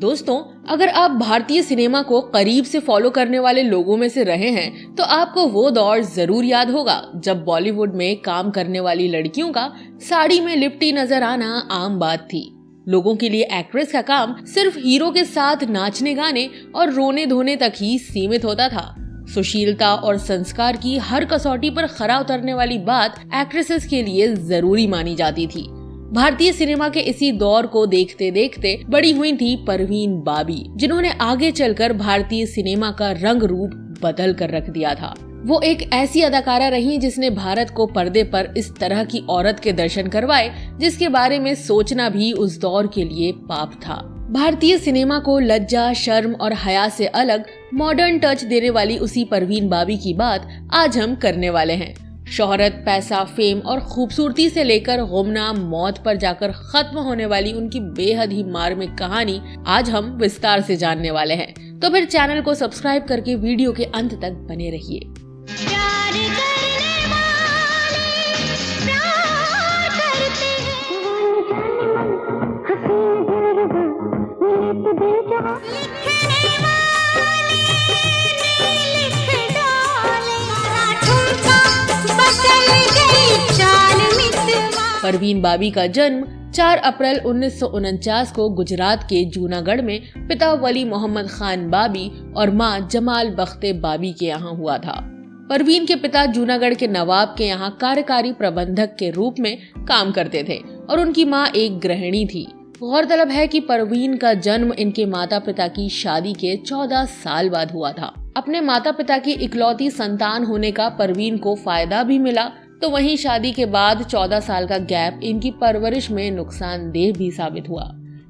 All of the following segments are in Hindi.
दोस्तों, अगर आप भारतीय सिनेमा को करीब से फॉलो करने वाले लोगों में से रहे हैं तो आपको वो दौर जरूर याद होगा जब बॉलीवुड में काम करने वाली लड़कियों का साड़ी में लिपटी नजर आना आम बात थी। लोगों के लिए एक्ट्रेस का काम सिर्फ हीरो के साथ नाचने गाने और रोने धोने तक ही सीमित होता था। सुशीलता और संस्कार की हर कसौटी पर खरा उतरने वाली बात एक्ट्रेसेस के लिए जरूरी मानी जाती थी। भारतीय सिनेमा के इसी दौर को देखते देखते बड़ी हुई थी परवीन बाबी, जिन्होंने आगे चलकर भारतीय सिनेमा का रंग रूप बदल कर रख दिया था। वो एक ऐसी अदाकारा रही जिसने भारत को पर्दे पर इस तरह की औरत के दर्शन करवाए जिसके बारे में सोचना भी उस दौर के लिए पाप था। भारतीय सिनेमा को लज्जा, शर्म और हया से अलग मॉडर्न टच देने वाली उसी परवीन बाबी की बात आज हम करने वाले हैं। शोहरत, पैसा, फेम और खूबसूरती से लेकर गुमनाम मौत पर जाकर खत्म होने वाली उनकी बेहद ही मार्मिक कहानी आज हम विस्तार से जानने वाले हैं। तो फिर चैनल को सब्सक्राइब करके वीडियो के अंत तक बने रहिए। परवीन बाबी का जन्म 4 अप्रैल 1949 को गुजरात के जूनागढ़ में पिता वली मोहम्मद खान बाबी और मां जमाल बख्ते बाबी के यहाँ हुआ था। परवीन के पिता जूनागढ़ के नवाब के यहाँ कार्यकारी प्रबंधक के रूप में काम करते थे और उनकी मां एक गृहिणी थी। गौरतलब है कि परवीन का जन्म इनके माता पिता की शादी के 14 साल बाद हुआ था। अपने माता पिता की इकलौती संतान होने का परवीन को फायदा भी मिला, तो वहीं शादी के बाद 14 साल का गैप इनकी परवरिश में नुकसानदेह भी साबित हुआ,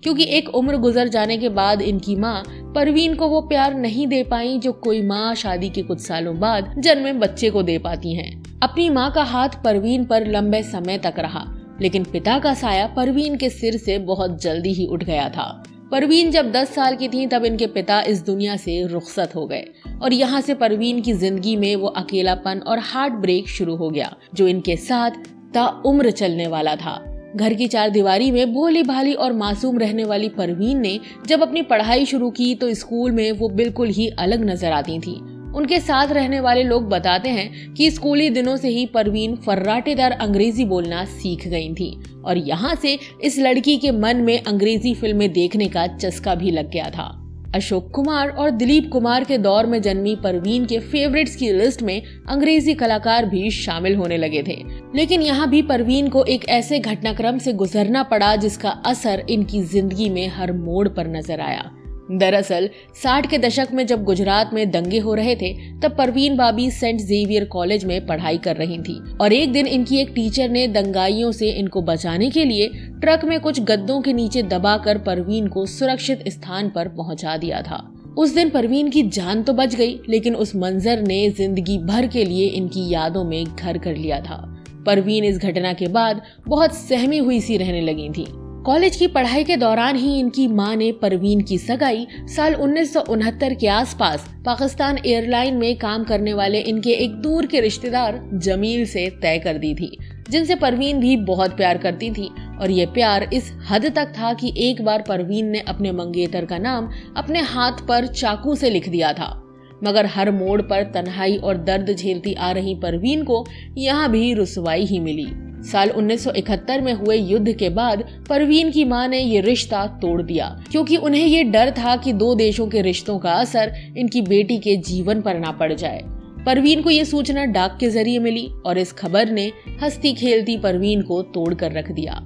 क्योंकि एक उम्र गुजर जाने के बाद इनकी मां परवीन को वो प्यार नहीं दे पाई जो कोई मां शादी के कुछ सालों बाद जन्मे बच्चे को दे पाती हैं। अपनी मां का हाथ परवीन पर लंबे समय तक रहा, लेकिन पिता का साया परवीन के सिर से बहुत जल्दी ही उठ गया था। परवीन जब 10 साल की थी तब इनके पिता इस दुनिया से रुखसत हो गए और यहाँ से परवीन की जिंदगी में वो अकेलापन और हार्ट ब्रेक शुरू हो गया जो इनके साथ ताउम्र चलने वाला था। घर की 4 दीवारी में भोली भाली और मासूम रहने वाली परवीन ने जब अपनी पढ़ाई शुरू की तो स्कूल में वो बिल्कुल ही अलग नजर आती थी। उनके साथ रहने वाले लोग बताते हैं कि स्कूली दिनों से ही परवीन फर्राटेदार अंग्रेजी बोलना सीख गई थी और यहाँ से इस लड़की के मन में अंग्रेजी फिल्में देखने का चस्का भी लग गया था। अशोक कुमार और दिलीप कुमार के दौर में जन्मी परवीन के फेवरेट्स की लिस्ट में अंग्रेजी कलाकार भी शामिल होने लगे थे, लेकिन यहाँ भी परवीन को एक ऐसे घटनाक्रम से गुजरना पड़ा जिसका असर इनकी जिंदगी में हर मोड़ पर नजर आया। दरअसल 60 के दशक में जब गुजरात में दंगे हो रहे थे तब परवीन बाबी सेंट जेवियर कॉलेज में पढ़ाई कर रही थी और एक दिन इनकी एक टीचर ने दंगाइयों से इनको बचाने के लिए ट्रक में कुछ गद्दों के नीचे दबाकर परवीन को सुरक्षित स्थान पर पहुंचा दिया था। उस दिन परवीन की जान तो बच गई, लेकिन उस मंजर ने जिंदगी भर के लिए इनकी यादों में घर कर लिया था। परवीन इस घटना के बाद बहुत सहमी हुई सी रहने लगी थी। कॉलेज की पढ़ाई के दौरान ही इनकी मां ने परवीन की सगाई साल 1969 के आसपास पाकिस्तान एयरलाइन में काम करने वाले इनके एक दूर के रिश्तेदार जमील से तय कर दी थी, जिनसे परवीन भी बहुत प्यार करती थी और ये प्यार इस हद तक था कि एक बार परवीन ने अपने मंगेतर का नाम अपने हाथ पर चाकू से लिख दिया था। मगर हर मोड़ पर तन्हाई और दर्द झेलती आ रही परवीन को यहाँ भी रुसवाई ही मिली। साल 1971 में हुए युद्ध के बाद परवीन की मां ने ये रिश्ता तोड़ दिया, क्योंकि उन्हें ये डर था कि 2 देशों के रिश्तों का असर इनकी बेटी के जीवन पर ना पड़ जाए। परवीन को ये सूचना डाक के जरिए मिली और इस खबर ने हंसती खेलती परवीन को तोड़ कर रख दिया।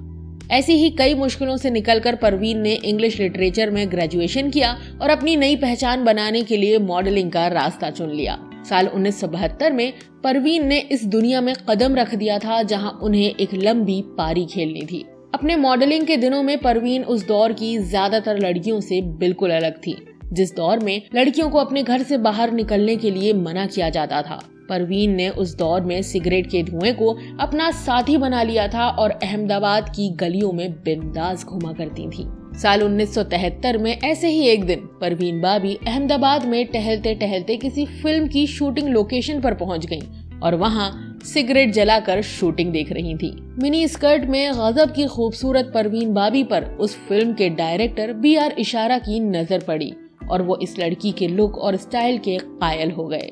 ऐसी ही कई मुश्किलों से निकलकर परवीन ने इंग्लिश लिटरेचर में ग्रेजुएशन किया और अपनी नई पहचान बनाने के लिए मॉडलिंग का रास्ता चुन लिया। साल 1972 में परवीन ने इस दुनिया में कदम रख दिया था जहां उन्हें एक लंबी पारी खेलनी थी। अपने मॉडलिंग के दिनों में परवीन उस दौर की ज्यादातर लड़कियों से बिल्कुल अलग थी, जिस दौर में लड़कियों को अपने घर से बाहर निकलने के लिए मना किया जाता था। परवीन ने उस दौर में सिगरेट के धुएं को अपना साथी बना लिया था और अहमदाबाद की गलियों में बिंदास घुमा करती थी। साल 1973 में ऐसे ही एक दिन परवीन बाबी अहमदाबाद में टहलते टहलते किसी फिल्म की शूटिंग लोकेशन पर पहुंच गईं और वहां सिगरेट जलाकर शूटिंग देख रही थी। मिनी स्कर्ट में गजब की खूबसूरत परवीन बाबी पर उस फिल्म के डायरेक्टर BR इशारा की नजर पड़ी और वो इस लड़की के लुक और स्टाइल के कायल हो गए।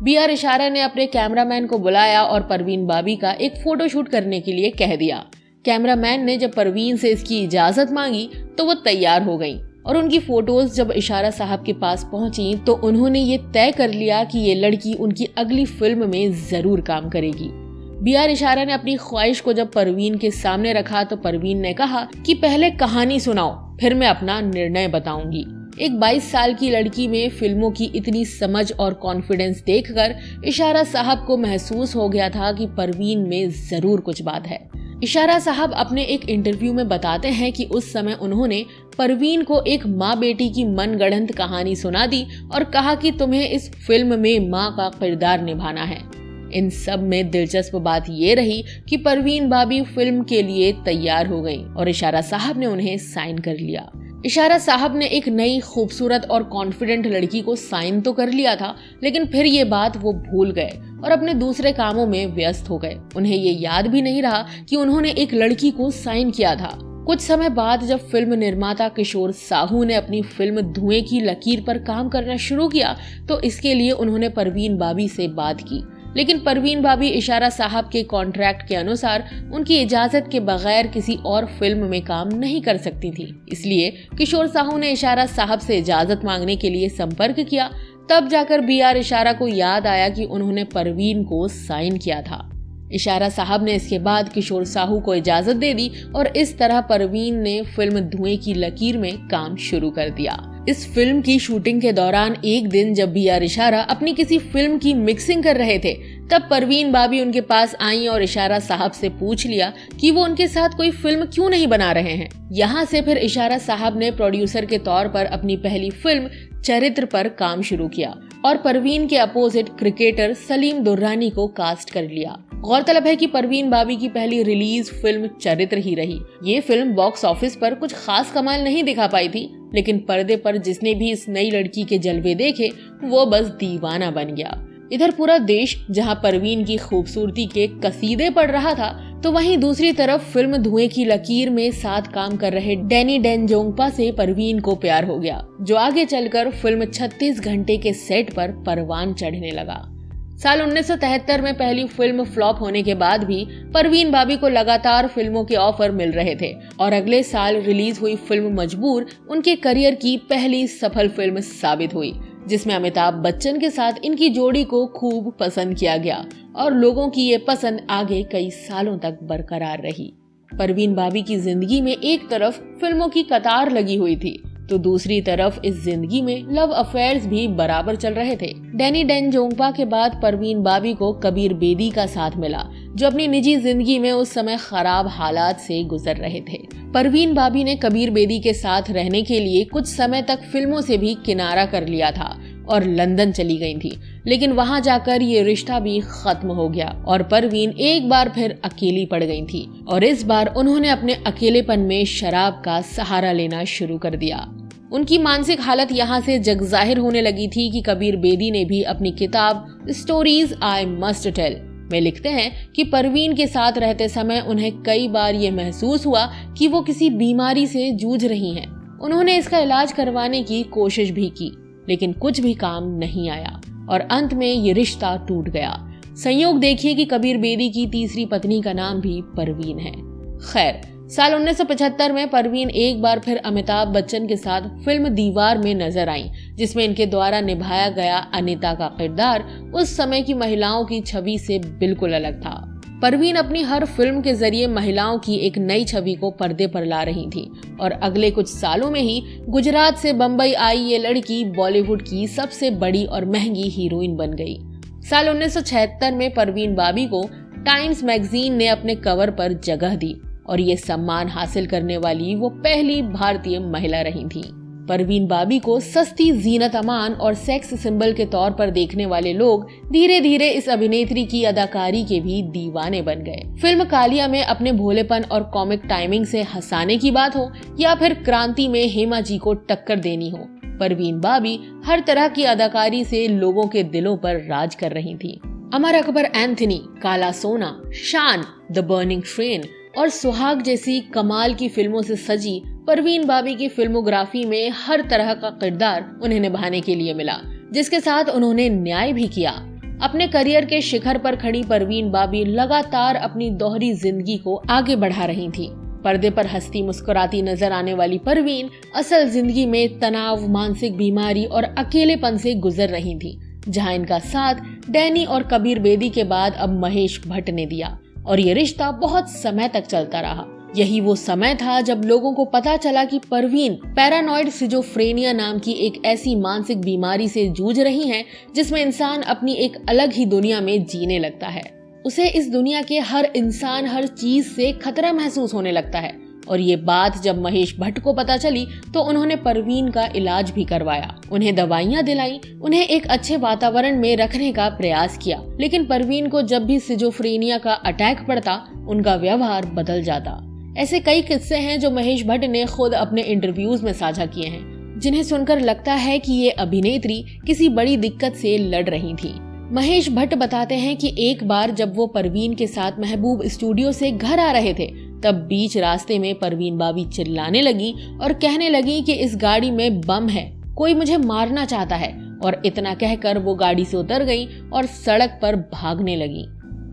BR इशारा ने अपने कैमरामैन को बुलाया और परवीन बाबी का एक फोटो शूट करने के लिए कह दिया। कैमरामैन ने जब परवीन से इसकी इजाजत मांगी तो वो तैयार हो गई और उनकी फोटोज जब इशारा साहब के पास पहुंची तो उन्होंने ये तय कर लिया कि ये लड़की उनकी अगली फिल्म में जरूर काम करेगी। BR इशारा ने अपनी ख्वाहिश को जब परवीन के सामने रखा तो परवीन ने कहा कि पहले कहानी सुनाओ, फिर मैं अपना निर्णय बताऊंगी। एक 22 साल की लड़की में फिल्मों की इतनी समझ और कॉन्फिडेंस देखकर इशारा साहब को महसूस हो गया था कि परवीन में जरूर कुछ बात है। इशारा साहब अपने एक इंटरव्यू में बताते हैं कि उस समय उन्होंने परवीन को एक माँ बेटी की मनगढ़ंत कहानी सुना दी और कहा कि तुम्हें इस फिल्म में माँ का किरदार निभाना है। इन सब में दिलचस्प बात ये रही कि परवीन बाबी फिल्म के लिए तैयार हो गई और इशारा साहब ने उन्हें साइन कर लिया। इशारा साहब ने एक नई खूबसूरत और कॉन्फिडेंट लड़की को साइन तो कर लिया था, लेकिन फिर ये बात वो भूल गए और अपने दूसरे कामों में व्यस्त हो गए। उन्हें ये याद भी नहीं रहा कि उन्होंने एक लड़की को साइन किया था। कुछ समय बाद जब फिल्म निर्माता किशोर साहू ने अपनी फिल्म धुएं की लकीर पर काम करना शुरू किया तो इसके लिए उन्होंने परवीन बाबी से बात की, लेकिन परवीन बाबी इशारा साहब के कॉन्ट्रैक्ट के अनुसार उनकी इजाजत के बगैर किसी और फिल्म में काम नहीं कर सकती थी। इसलिए किशोर साहू ने इशारा साहब से इजाजत मांगने के लिए संपर्क किया। तब जाकर BR इशारा को याद आया कि उन्होंने परवीन को साइन किया था। इशारा साहब ने इसके बाद किशोर साहू को इजाजत दे दी और इस तरह परवीन ने फिल्म धुएं की लकीर में काम शुरू कर दिया। इस फिल्म की शूटिंग के दौरान एक दिन जब BR इशारा अपनी किसी फिल्म की मिक्सिंग कर रहे थे तब परवीन बाबी उनके पास आई और इशारा साहब से पूछ लिया कि वो उनके साथ कोई फिल्म क्यों नहीं बना रहे हैं। यहाँ से फिर इशारा साहब ने प्रोड्यूसर के तौर पर अपनी पहली फिल्म चरित्र पर काम शुरू किया और परवीन के अपोजिट क्रिकेटर सलीम दुर्रानी को कास्ट कर लिया। गौरतलब है कि परवीन बाबी की पहली रिलीज फिल्म चरित्र ही रही। ये फिल्म बॉक्स ऑफिस पर कुछ खास कमाल नहीं दिखा पाई थी, लेकिन पर्दे पर जिसने भी इस नई लड़की के जलवे देखे वो बस दीवाना बन गया। इधर पूरा देश जहां परवीन की खूबसूरती के कसीदे पढ़ रहा था तो वहीं दूसरी तरफ फिल्म धुएं की लकीर में साथ काम कर रहे डैनी डेंजोंगपा से परवीन को प्यार हो गया, जो आगे चलकर फिल्म 36 घंटे के सेट पर परवान चढ़ने लगा। साल 1973 में पहली फिल्म फ्लॉप होने के बाद भी परवीन बाबी को लगातार फिल्मों के ऑफर मिल रहे थे और अगले साल रिलीज हुई फिल्म मजबूर उनके करियर की पहली सफल फिल्म साबित हुई, जिसमें अमिताभ बच्चन के साथ इनकी जोड़ी को खूब पसंद किया गया और लोगों की ये पसंद आगे कई सालों तक बरकरार रही। परवीन बाबी की जिंदगी में एक तरफ फिल्मों की कतार लगी हुई थी तो दूसरी तरफ इस जिंदगी में लव अफेयर्स भी बराबर चल रहे थे। डैनी डेंजोंगपा के बाद परवीन बाबी को कबीर बेदी का साथ मिला, जो अपनी निजी जिंदगी में उस समय खराब हालात से गुजर रहे थे। परवीन बाबी ने कबीर बेदी के साथ रहने के लिए कुछ समय तक फिल्मों से भी किनारा कर लिया था और लंदन चली गई थी, लेकिन वहां जाकर ये रिश्ता भी खत्म हो गया और परवीन एक बार फिर अकेली पड़ गई थी और इस बार उन्होंने अपने अकेलेपन में शराब का सहारा लेना शुरू कर दिया। उनकी मानसिक हालत यहाँ से जगजाहिर होने लगी थी कि कबीर बेदी ने भी अपनी किताब स्टोरीज आई मस्ट टेल में लिखते हैं कि परवीन के साथ रहते समय उन्हें कई बार ये महसूस हुआ कि वो किसी बीमारी से जूझ रही हैं। उन्होंने इसका इलाज करवाने की कोशिश भी की, लेकिन कुछ भी काम नहीं आया और अंत में ये रिश्ता टूट गया। संयोग देखिए कि कबीर बेदी की तीसरी पत्नी का नाम भी परवीन है। खैर, साल 1975 में परवीन एक बार फिर अमिताभ बच्चन के साथ फिल्म दीवार में नजर आई, जिसमें इनके द्वारा निभाया गया अनीता का किरदार उस समय की महिलाओं की छवि से बिल्कुल अलग था। परवीन अपनी हर फिल्म के जरिए महिलाओं की एक नई छवि को पर्दे पर ला रही थी और अगले कुछ सालों में ही गुजरात से बम्बई आई ये लड़की बॉलीवुड की सबसे बड़ी और महंगी हीरोइन बन गई। साल 1976 में परवीन बाबी को टाइम्स मैगजीन ने अपने कवर पर जगह दी और ये सम्मान हासिल करने वाली वो पहली भारतीय महिला रही थी। परवीन बाबी को सस्ती जीनत अमान और सेक्स सिंबल के तौर पर देखने वाले लोग धीरे धीरे इस अभिनेत्री की अदाकारी के भी दीवाने बन गए। फिल्म कालिया में अपने भोलेपन और कॉमिक टाइमिंग से हंसाने की बात हो या फिर क्रांति में हेमा जी को टक्कर देनी हो, परवीन बाबी हर तरह की अदाकारी से लोगों के दिलों पर राज कर रही थी। अमर अकबर एंथनी, काला सोना, शान, द बर्निंग ट्रेन और सुहाग जैसी कमाल की फिल्मों से सजी परवीन बाबी की फिल्मोग्राफी में हर तरह का किरदार उन्हें निभाने के लिए मिला, जिसके साथ उन्होंने न्याय भी किया। अपने करियर के शिखर पर खड़ी परवीन बाबी लगातार अपनी दोहरी जिंदगी को आगे बढ़ा रही थी। पर्दे पर हंसती मुस्कुराती नजर आने वाली परवीन असल जिंदगी में तनाव, मानसिक बीमारी और अकेलेपन से गुजर रही थी, जहां इनका साथ डैनी और कबीर बेदी के बाद अब महेश भट्ट ने दिया और ये रिश्ता बहुत समय तक चलता रहा। यही वो समय था जब लोगों को पता चला कि परवीन पैरानॉइड सिजोफ्रेनिया नाम की एक ऐसी मानसिक बीमारी से जूझ रही हैं, जिसमें इंसान अपनी एक अलग ही दुनिया में जीने लगता है। उसे इस दुनिया के हर इंसान, हर चीज से खतरा महसूस होने लगता है। और ये बात जब महेश भट्ट को पता चली तो उन्होंने परवीन का इलाज भी करवाया, उन्हें दवाइयां दिलाई, उन्हें एक अच्छे वातावरण में रखने का प्रयास किया। लेकिन परवीन को जब भी सिजोफ्रेनिया का अटैक पड़ता, उनका व्यवहार बदल जाता। ऐसे कई किस्से हैं जो महेश भट्ट ने खुद अपने इंटरव्यूज में साझा किए हैं, जिन्हें सुनकर लगता है कि ये अभिनेत्री किसी बड़ी दिक्कत से लड़ रही थी। महेश भट्ट बताते हैं कि एक बार जब वो परवीन के साथ महबूब स्टूडियो से घर आ रहे थे, तब बीच रास्ते में परवीन बाबी चिल्लाने लगी और कहने लगी कि इस गाड़ी में बम है, कोई मुझे मारना चाहता है। और इतना कहकर वो गाड़ी से उतर गई और सड़क पर भागने लगी।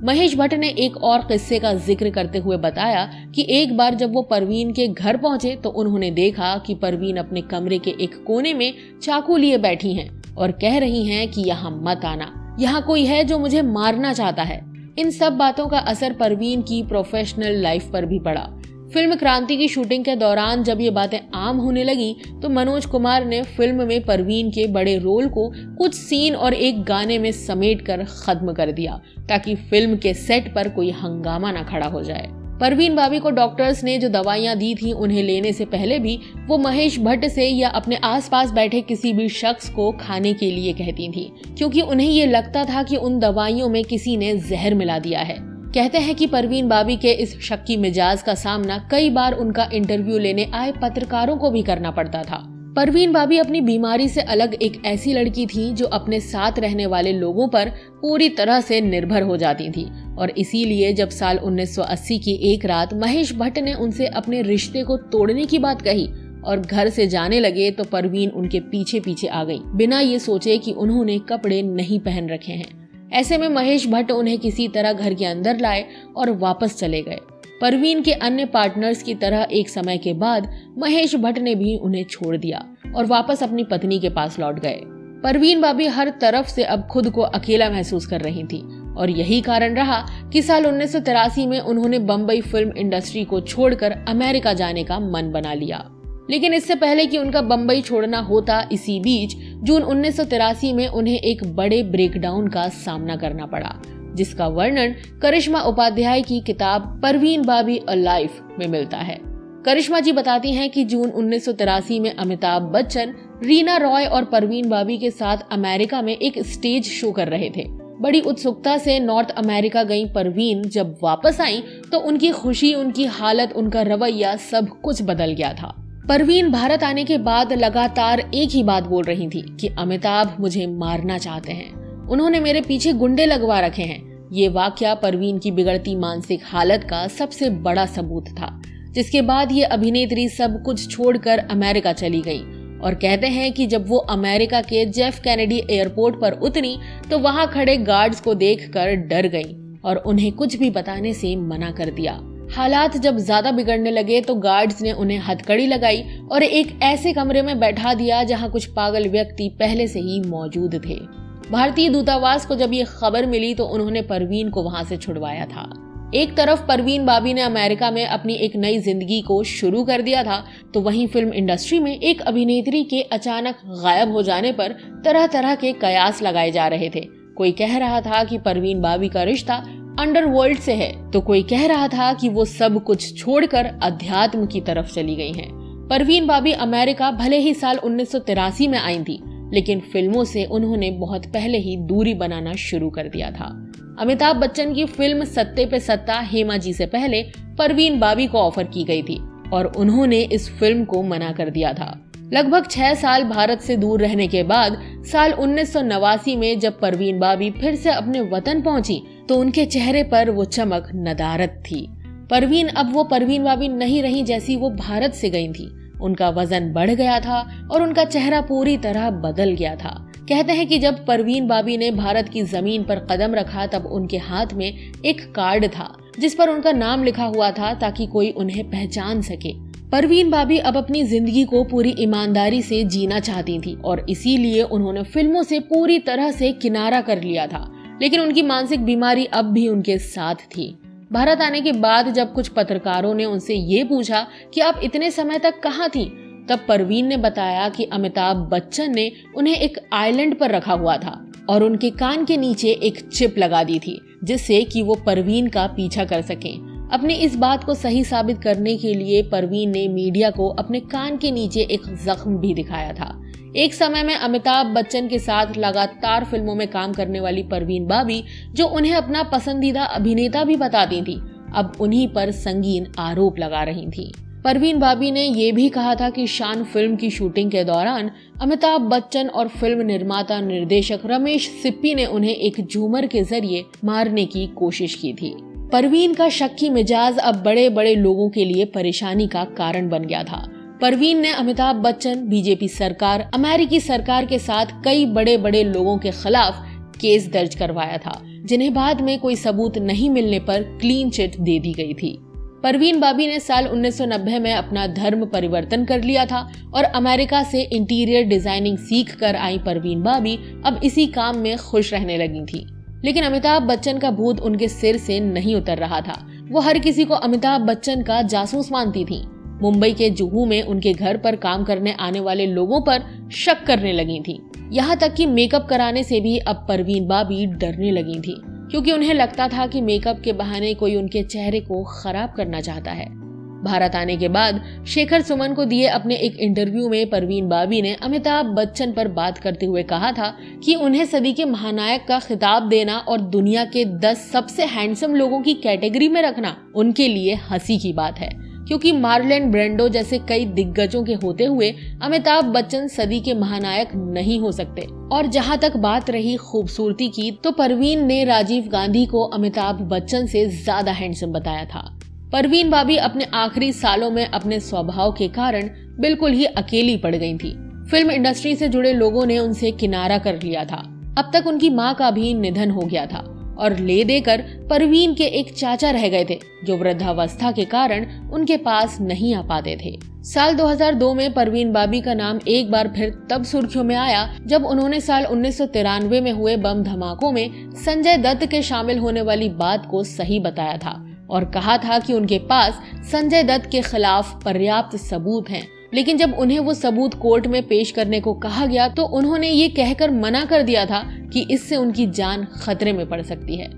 महेश भट्ट ने एक और किस्से का जिक्र करते हुए बताया कि एक बार जब वो परवीन के घर पहुंचे तो उन्होंने देखा कि परवीन अपने कमरे के एक कोने में चाकू लिए बैठी हैं और कह रही हैं कि यहाँ मत आना, यहाँ कोई है जो मुझे मारना चाहता है। इन सब बातों का असर परवीन की प्रोफेशनल लाइफ पर भी पड़ा। फिल्म क्रांति की शूटिंग के दौरान जब ये बातें आम होने लगी तो मनोज कुमार ने फिल्म में परवीन के बड़े रोल को कुछ सीन और एक गाने में समेटकर खत्म कर दिया, ताकि फिल्म के सेट पर कोई हंगामा न खड़ा हो जाए। परवीन बाबी को डॉक्टर्स ने जो दवाइयां दी थी, उन्हें लेने से पहले भी वो महेश भट्ट से या अपने आसपास बैठे किसी भी शख्स को खाने के लिए कहती थी, क्योंकि उन्हें ये लगता था कि उन दवाइयों में किसी ने जहर मिला दिया है। कहते हैं कि परवीन बाबी के इस शक्की मिजाज का सामना कई बार उनका इंटरव्यू लेने आए पत्रकारों को भी करना पड़ता था। परवीन बाबी अपनी बीमारी से अलग एक ऐसी लड़की थी जो अपने साथ रहने वाले लोगों पर पूरी तरह से निर्भर हो जाती थी, और इसीलिए जब साल 1980 की एक रात महेश भट्ट ने उनसे अपने रिश्ते को तोड़ने की बात कही और घर से जाने लगे तो परवीन उनके पीछे पीछे आ गई, बिना ये सोचे कि उन्होंने कपड़े नहीं पहन रखे हैं। ऐसे में महेश भट्ट उन्हें किसी तरह घर के अंदर लाए और वापस चले गए। परवीन के अन्य पार्टनर्स की तरह एक समय के बाद महेश भट्ट ने भी उन्हें छोड़ दिया और वापस अपनी पत्नी के पास लौट गए। परवीन बाबी हर तरफ से अब खुद को अकेला महसूस कर रही थी और यही कारण रहा कि साल 1983 में उन्होंने बम्बई फिल्म इंडस्ट्री को छोड़कर अमेरिका जाने का मन बना लिया। लेकिन इससे पहले कि उनका बम्बई छोड़ना होता, इसी बीच जून 1983 में उन्हें एक बड़े ब्रेकडाउन का सामना करना पड़ा, जिसका वर्णन करिश्मा उपाध्याय की किताब परवीन बाबी अ लाइफ में मिलता है। करिश्मा जी बताती हैं कि जून 1983 में अमिताभ बच्चन, रीना रॉय और परवीन बाबी के साथ अमेरिका में एक स्टेज शो कर रहे थे। बड़ी उत्सुकता से नॉर्थ अमेरिका गई परवीन जब वापस आई तो उनकी खुशी, उनकी हालत, उनका रवैया सब कुछ बदल गया था। परवीन भारत आने के बाद लगातार एक ही बात बोल रही थी कि अमिताभ मुझे मारना चाहते हैं, उन्होंने मेरे पीछे गुंडे लगवा रखे हैं। ये वाकया परवीन की बिगड़ती मानसिक हालत का सबसे बड़ा सबूत था, जिसके बाद ये अभिनेत्री सब कुछ छोड़कर अमेरिका चली गई। और कहते हैं कि जब वो अमेरिका के जेफ कैनेडी एयरपोर्ट पर उतरी तो वहां खड़े गार्ड्स को देखकर डर गई और उन्हें कुछ भी बताने से मना कर दिया। हालात जब ज्यादा बिगड़ने लगे तो गार्ड्स ने उन्हें हथकड़ी लगाई और एक ऐसे कमरे में बैठा दिया जहां कुछ पागल व्यक्ति पहले से ही मौजूद थे। भारतीय दूतावास को जब ये खबर मिली तो उन्होंने परवीन को वहां से छुड़वाया था। एक तरफ परवीन बाबी ने अमेरिका में अपनी एक नई जिंदगी को शुरू कर दिया था, तो वहीं फिल्म इंडस्ट्री में एक अभिनेत्री के अचानक गायब हो जाने पर तरह तरह के कयास लगाए जा रहे थे। कोई कह रहा था कि परवीन बाबी का रिश्ता अंडरवर्ल्ड से है, तो कोई कह रहा था कि वो सब कुछ छोड़कर अध्यात्म की तरफ चली गई हैं। परवीन बाबी अमेरिका भले ही साल 1983 में आई थी, लेकिन फिल्मों से उन्होंने बहुत पहले ही दूरी बनाना शुरू कर दिया था। अमिताभ बच्चन की फिल्म सत्ते पे सत्ता हेमा जी से पहले परवीन बाबी को ऑफर की गई थी और उन्होंने इस फिल्म को मना कर दिया था। लगभग 6 साल भारत से दूर रहने के बाद साल 1989 में जब परवीन बाबी फिर से अपने वतन पहुंची तो उनके चेहरे पर वो चमक नदारद थी। परवीन अब वो परवीन बाबी नहीं रही जैसी वो भारत से गई थी। उनका वजन बढ़ गया था और उनका चेहरा पूरी तरह बदल गया था। कहते हैं कि जब परवीन बाबी ने भारत की जमीन पर कदम रखा तब उनके हाथ में एक कार्ड था जिस पर उनका नाम लिखा हुआ था ताकि कोई उन्हें पहचान सके। परवीन बाबी अब अपनी जिंदगी को पूरी ईमानदारी से जीना चाहती थी और इसीलिए उन्होंने फिल्मों से पूरी तरह से किनारा कर लिया था। लेकिन उनकी मानसिक बीमारी अब भी उनके साथ थी। भारत आने के बाद जब कुछ पत्रकारों ने उनसे ये पूछा कि आप इतने समय तक कहाँ थी, तब परवीन ने बताया कि अमिताभ बच्चन ने उन्हें एक आइलैंड पर रखा हुआ था और उनके कान के नीचे एक चिप लगा दी थी जिससे कि वो परवीन का पीछा कर सकें। अपनी इस बात को सही साबित करने के लिए परवीन ने मीडिया को अपने कान के नीचे एक जख्म भी दिखाया था। एक समय में अमिताभ बच्चन के साथ लगातार फिल्मों में काम करने वाली परवीन बाबी, जो उन्हें अपना पसंदीदा अभिनेता भी बताती थी, अब उन्हीं पर संगीन आरोप लगा रही थी। परवीन बाबी ने ये भी कहा था कि शान फिल्म की शूटिंग के दौरान अमिताभ बच्चन और फिल्म निर्माता निर्देशक रमेश सिप्पी ने उन्हें एक झूमर के जरिए मारने की कोशिश की थी। परवीन का शक्की मिजाज अब बड़े बड़े लोगों के लिए परेशानी का कारण बन गया था। परवीन ने अमिताभ बच्चन, बीजेपी सरकार, अमेरिकी सरकार के साथ कई बड़े बड़े लोगों के खिलाफ केस दर्ज करवाया था जिन्हें बाद में कोई सबूत नहीं मिलने पर क्लीन चिट दे दी गई थी। परवीन बाबी ने साल 1990 में अपना धर्म परिवर्तन कर लिया था और अमेरिका से इंटीरियर डिजाइनिंग सीख कर आई परवीन बाबी अब इसी काम में खुश रहने लगी थी। लेकिन अमिताभ बच्चन का भूत उनके सिर से नहीं उतर रहा था। वो हर किसी को अमिताभ बच्चन का जासूस मानती थी। मुंबई के जुहू में उनके घर पर काम करने आने वाले लोगों पर शक करने लगी थी। यहाँ तक कि मेकअप कराने से भी अब परवीन बाबी डरने लगी थी क्योंकि उन्हें लगता था कि मेकअप के बहाने कोई उनके चेहरे को खराब करना चाहता है। भारत आने के बाद शेखर सुमन को दिए अपने एक इंटरव्यू में परवीन बाबी ने अमिताभ बच्चन पर बात करते हुए कहा था कि उन्हें सदी के महानायक का खिताब देना और दुनिया के 10 सबसे हैंडसम लोगों की कैटेगरी में रखना उनके लिए हंसी की बात है, क्योंकि मार्लन ब्रेंडो जैसे कई दिग्गजों के होते हुए अमिताभ बच्चन सदी के महानायक नहीं हो सकते। और जहां तक बात रही खूबसूरती की, तो परवीन ने राजीव गांधी को अमिताभ बच्चन से ज्यादा हैंडसम बताया था। परवीन बाबी अपने आखिरी सालों में अपने स्वभाव के कारण बिल्कुल ही अकेली पड़ गई थी। फिल्म इंडस्ट्री से जुड़े लोगों ने उनसे किनारा कर लिया था। अब तक उनकी मां का भी निधन हो गया था और ले देकर परवीन के एक चाचा रह गए थे जो वृद्धावस्था के कारण उनके पास नहीं आ पाते थे। साल 2002 में परवीन बाबी का नाम एक बार फिर तब सुर्खियों में आया जब उन्होंने साल 1993 में हुए बम धमाकों में संजय दत्त के शामिल होने वाली बात को सही बताया था और कहा था कि उनके पास संजय दत्त के खिलाफ पर्याप्त सबूत हैं। लेकिन जब उन्हें वो सबूत कोर्ट में पेश करने को कहा गया तो उन्होंने ये कहकर मना कर दिया था कि इससे उनकी जान खतरे में पड़ सकती है।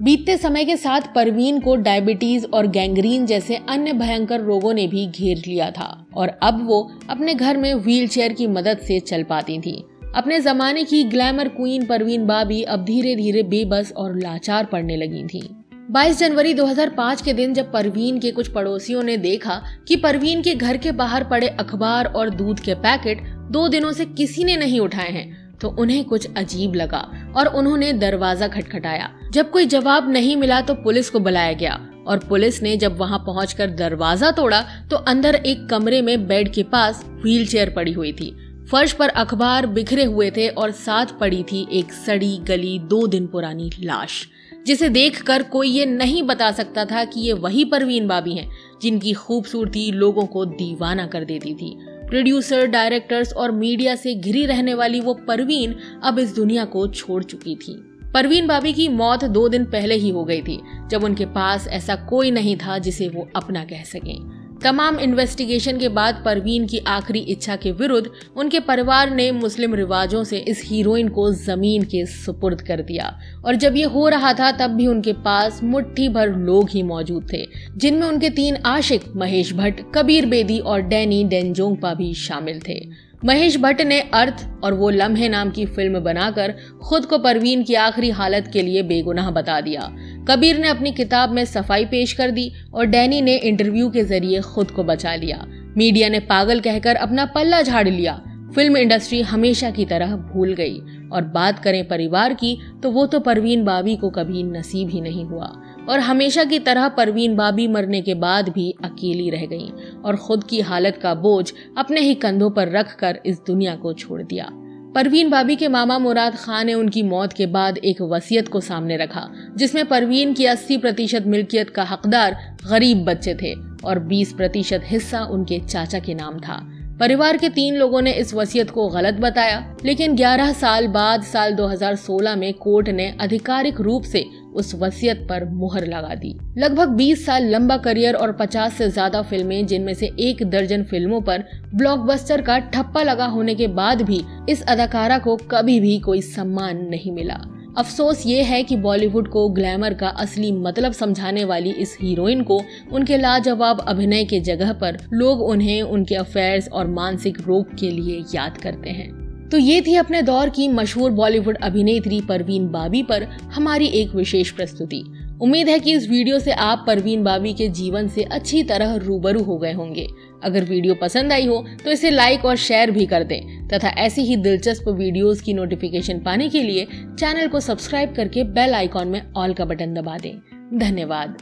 बीतते समय के साथ परवीन को डायबिटीज और गैंग्रीन जैसे अन्य भयंकर रोगों ने भी घेर लिया था और अब वो अपने घर में व्हीलचेयर की मदद से चल पाती थी। अपने जमाने की ग्लैमर क्वीन परवीन बाबी अब धीरे धीरे बेबस और लाचार पड़ने लगी थी। 22 जनवरी 2005 के दिन जब परवीन के कुछ पड़ोसियों ने देखा कि परवीन के घर के बाहर पड़े अखबार और दूध के पैकेट 2 दिनों से किसी ने नहीं उठाए हैं तो उन्हें कुछ अजीब लगा और उन्होंने दरवाजा खटखटाया। जब कोई जवाब नहीं मिला तो पुलिस को बुलाया गया और पुलिस ने जब वहां पहुंचकर दरवाजा तोड़ा तो अंदर एक कमरे में बेड के पास व्हीलचेयर पड़ी हुई थी। फर्श पर अखबार बिखरे हुए थे और साथ पड़ी थी एक सड़ी गली 2 दिन पुरानी लाश, जिसे देखकर कोई ये नहीं बता सकता था कि ये वही परवीन बाबी हैं जिनकी खूबसूरती लोगों को दीवाना कर देती थी। प्रोड्यूसर, डायरेक्टर्स और मीडिया से घिरी रहने वाली वो परवीन अब इस दुनिया को छोड़ चुकी थी। परवीन बाबी की मौत 2 दिन पहले ही हो गई थी जब उनके पास ऐसा कोई नहीं था जिसे वो अपना कह सकें। तमाम इन्वेस्टिगेशन के बाद परवीन की आखिरी इच्छा के विरुद्ध उनके परिवार ने मुस्लिम रिवाजों से इस हीरोइन को जमीन के सुपुर्द कर दिया और जब ये हो रहा था तब भी उनके पास मुट्ठी भर लोग ही मौजूद थे, जिनमें उनके 3 आशिक महेश भट्ट, कबीर बेदी और डैनी डेंजोंगपा भी शामिल थे। महेश भट्ट ने अर्थ और वो लम्हे नाम की फिल्म बनाकर खुद को परवीन की आखिरी हालत के लिए बेगुनाह बता दिया। कबीर ने अपनी किताब में सफाई पेश कर दी और डैनी ने इंटरव्यू के जरिए खुद को बचा लिया। मीडिया ने पागल कहकर अपना पल्ला झाड़ लिया। फिल्म इंडस्ट्री हमेशा की तरह भूल गई। और बात करें परिवार की, तो वो तो परवीन बाबी को कभी नसीब ही नहीं हुआ और हमेशा की तरह परवीन बाबी मरने के बाद भी अकेली रह गईं और खुद की हालत का बोझ अपने ही कंधों पर रखकर इस दुनिया को छोड़ दिया। परवीन बाबी के मामा मुराद खान ने उनकी मौत के बाद एक वसीयत को सामने रखा, जिसमें परवीन की 80% मिल्कियत का हकदार गरीब बच्चे थे और 20% हिस्सा उनके चाचा के नाम था। परिवार के 3 लोगों ने इस वसीयत को गलत बताया, लेकिन 11 साल बाद साल 2016 में कोर्ट ने आधिकारिक रूप से उस वसीयत पर मुहर लगा दी। लगभग 20 साल लंबा करियर और 50 से ज्यादा फिल्में, जिनमें से 1 दर्जन फिल्मों पर ब्लॉकबस्टर का ठप्पा लगा होने के बाद भी इस अदाकारा को कभी भी कोई सम्मान नहीं मिला। अफसोस ये है कि बॉलीवुड को ग्लैमर का असली मतलब समझाने वाली इस हीरोइन को उनके लाजवाब अभिनय के जगह पर लोग उन्हें उनके अफेयर्स और मानसिक रोग के लिए याद करते हैं। तो ये थी अपने दौर की मशहूर बॉलीवुड अभिनेत्री परवीन बाबी पर हमारी एक विशेष प्रस्तुति। उम्मीद है कि इस वीडियो से आप परवीन बाबी के जीवन से अच्छी तरह रूबरू हो गए होंगे। अगर वीडियो पसंद आई हो तो इसे लाइक और शेयर भी कर दें तथा ऐसी ही दिलचस्प वीडियोस की नोटिफिकेशन पाने के लिए चैनल को सब्सक्राइब करके बेल आइकॉन में ऑल का बटन दबा दें। धन्यवाद।